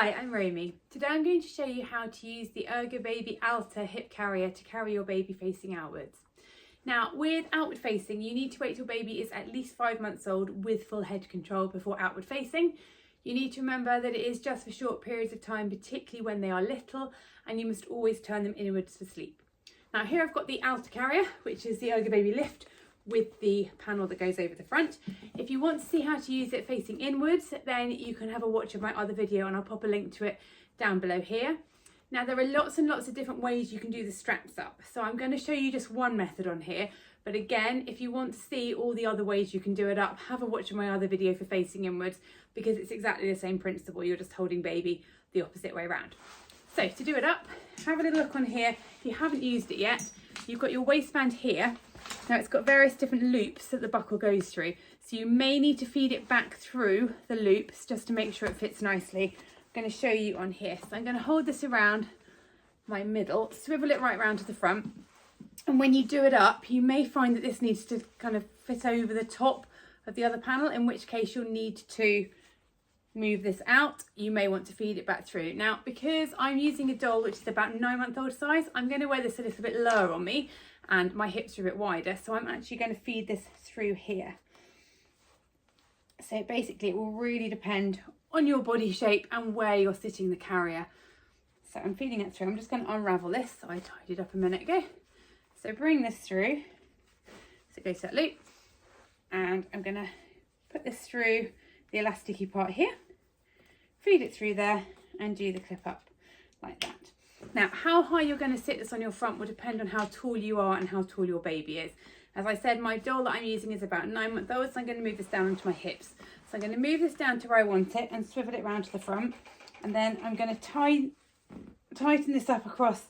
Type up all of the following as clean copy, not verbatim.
Hi, I'm Roamy. Today I'm going to show you how to use the Ergobaby Alta hip carrier to carry your baby facing outwards. Now, with outward facing, you need to wait till baby is at least 5 months old with full head control before outward facing. You need to remember that it is just for short periods of time, particularly when they are little, and you must always turn them inwards for sleep. Now here I've got the Alta carrier, which is the Ergobaby lift with the panel that goes over the front. If you want to see how to use it facing inwards, then you can have a watch of my other video and I'll pop a link to it down below here. Now there are lots and lots of different ways you can do the straps up, so I'm going to show you just one method on here, but again, if you want to see all the other ways you can do it up, have a watch of my other video for facing inwards, because it's exactly the same principle. You're just holding baby the opposite way around. So to do it up, have a little look on here. If you haven't used it yet, you've got your waistband here. Now it's got various different loops that the buckle goes through, so you may need to feed it back through the loops just to make sure it fits nicely. I'm going to show you on here. So I'm going to hold this around my middle, swivel it right round to the front, and when you do it up, you may find that this needs to kind of fit over the top of the other panel, in which case you'll need to move this out. You may want to feed it back through. Now, because I'm using a doll which is about 9-month-old size, I'm going to wear this a little bit lower on me and my hips are a bit wider, so I'm actually going to feed this through here. So basically it will really depend on your body shape and where you're sitting the carrier. So I'm feeding it through. I'm just going to unravel this. So I tied it up a minute ago. So bring this through, so it goes to that loop, and I'm going to put this through the elasticy part here, feed it through there, and do the clip up like that. Now, how high you're going to sit this on your front will depend on how tall you are and how tall your baby is. As I said, my doll that I'm using is about 9-month-old, so I'm going to move this down onto my hips. So I'm going to move this down to where I want it and swivel it round to the front, and then I'm going to tighten this up across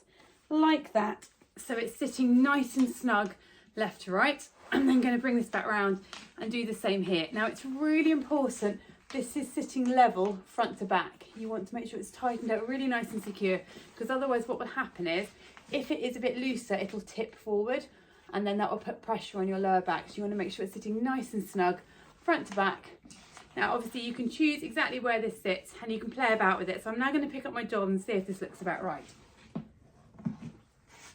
like that, so it's sitting nice and snug left to right. I'm then going to bring this back round and do the same here. Now it's really important this is sitting level front to back. You want to make sure it's tightened out really nice and secure, because otherwise what will happen is, if it is a bit looser, it'll tip forward and then that will put pressure on your lower back. So you want to make sure it's sitting nice and snug front to back. Now obviously you can choose exactly where this sits and you can play about with it. So I'm now going to pick up my doll and see if this looks about right.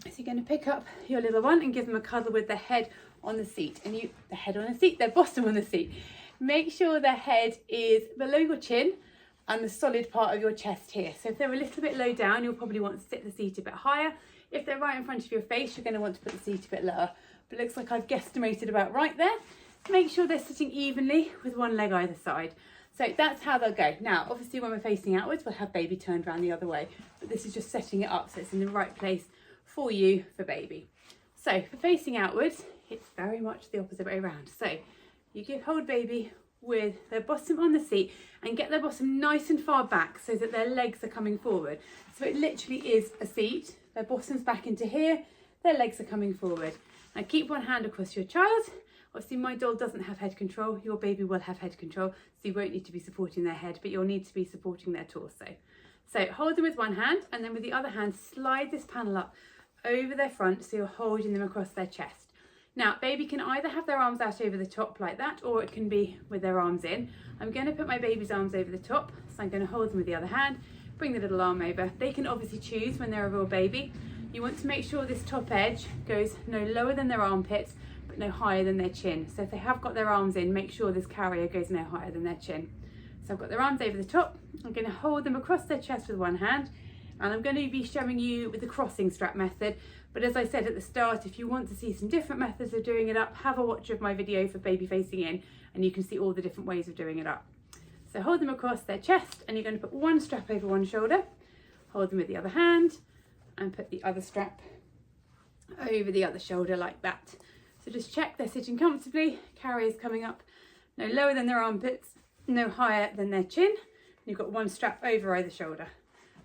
So you're going to pick up your little one and give them a cuddle with their head on the seat, and their bottom on the seat. Make sure their head is below your chin and the solid part of your chest here. So if they're a little bit low down, you'll probably want to sit the seat a bit higher. If they're right in front of your face, you're going to want to put the seat a bit lower. But it looks like I've guesstimated about right there. Make sure they're sitting evenly with one leg either side. So that's how they'll go. Now, obviously when we're facing outwards, we'll have baby turned around the other way, but this is just setting it up so it's in the right place for you, for baby. So for facing outwards, it's very much the opposite way around. So you hold baby with their bottom on the seat and get their bottom nice and far back so that their legs are coming forward. So it literally is a seat. Their bottom's back into here, their legs are coming forward. Now keep one hand across your child. Obviously my doll doesn't have head control, your baby will have head control, so you won't need to be supporting their head, but you'll need to be supporting their torso. So hold them with one hand, and then with the other hand slide this panel up over their front so you're holding them across their chest. Now, baby can either have their arms out over the top like that, or it can be with their arms in. I'm going to put my baby's arms over the top, so I'm going to hold them with the other hand, bring the little arm over. They can obviously choose when they're a real baby. You want to make sure this top edge goes no lower than their armpits, but no higher than their chin. So if they have got their arms in, make sure this carrier goes no higher than their chin. So I've got their arms over the top. I'm going to hold them across their chest with one hand, and I'm going to be showing you with the crossing strap method. But as I said at the start, if you want to see some different methods of doing it up, have a watch of my video for baby facing in, and you can see all the different ways of doing it up. So hold them across their chest, and you're going to put one strap over one shoulder, hold them with the other hand, and put the other strap over the other shoulder like that. So just check they're sitting comfortably, carriers coming up no lower than their armpits, no higher than their chin. You've got one strap over either shoulder.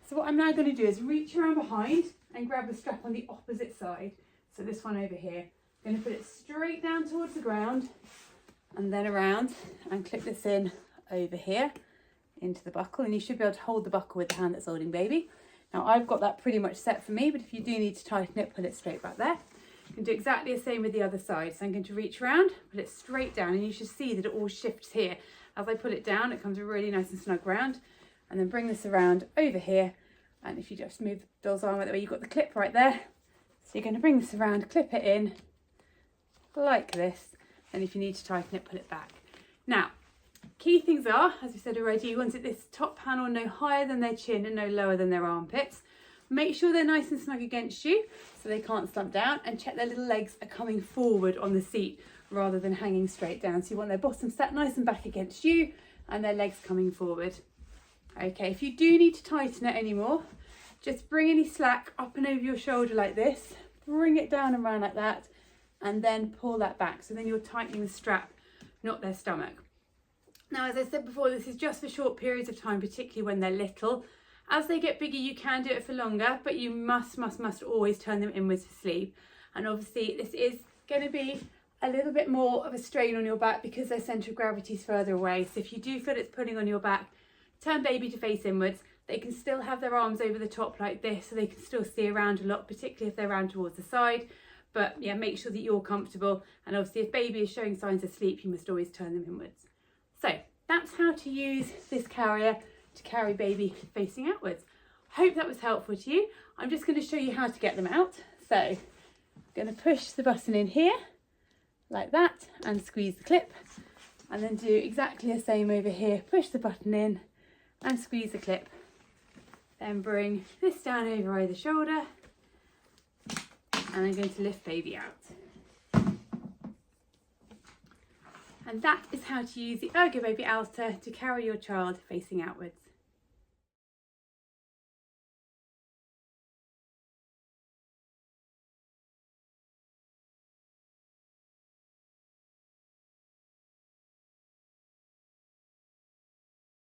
So what I'm now going to do is reach around behind and grab the strap on the opposite side. So this one over here. I'm going to put it straight down towards the ground and then around and clip this in over here into the buckle, and you should be able to hold the buckle with the hand that's holding baby. Now I've got that pretty much set for me, but if you do need to tighten it, put it straight back there. You can do exactly the same with the other side. So I'm going to reach around, put it straight down, and you should see that it all shifts here. As I pull it down, it comes really nice and snug round. and then bring this around over here. And if you just move Doll's arm out the way, you've got the clip right there. So you're going to bring this around, clip it in like this, and if you need to tighten it, pull it back. Now, key things are, as we said already, you want it this top panel no higher than their chin and no lower than their armpits. Make sure they're nice and snug against you so they can't slump down, and check their little legs are coming forward on the seat rather than hanging straight down. So you want their bottom sat nice and back against you and their legs coming forward. Okay, if you do need to tighten it anymore, just bring any slack up and over your shoulder like this, bring it down and round like that, and then pull that back. So then you're tightening the strap, not their stomach. Now, as I said before, this is just for short periods of time, particularly when they're little. As they get bigger, you can do it for longer, but you must always turn them inwards for sleep. And obviously this is going to be a little bit more of a strain on your back because their centre of gravity is further away. So if you do feel it's pulling on your back, turn baby to face inwards. They can still have their arms over the top like this, so they can still see around a lot, particularly if they're around towards the side. But yeah, make sure that you're comfortable. And obviously if baby is showing signs of sleep, you must always turn them inwards. So that's how to use this carrier to carry baby facing outwards. Hope that was helpful to you. I'm just going to show you how to get them out. So I'm going to push the button in here like that and squeeze the clip, and then do exactly the same over here. Push the button in and squeeze the clip. Then bring this down over either shoulder, and I'm going to lift baby out. And that is how to use the Ergobaby Alta to carry your child facing outwards.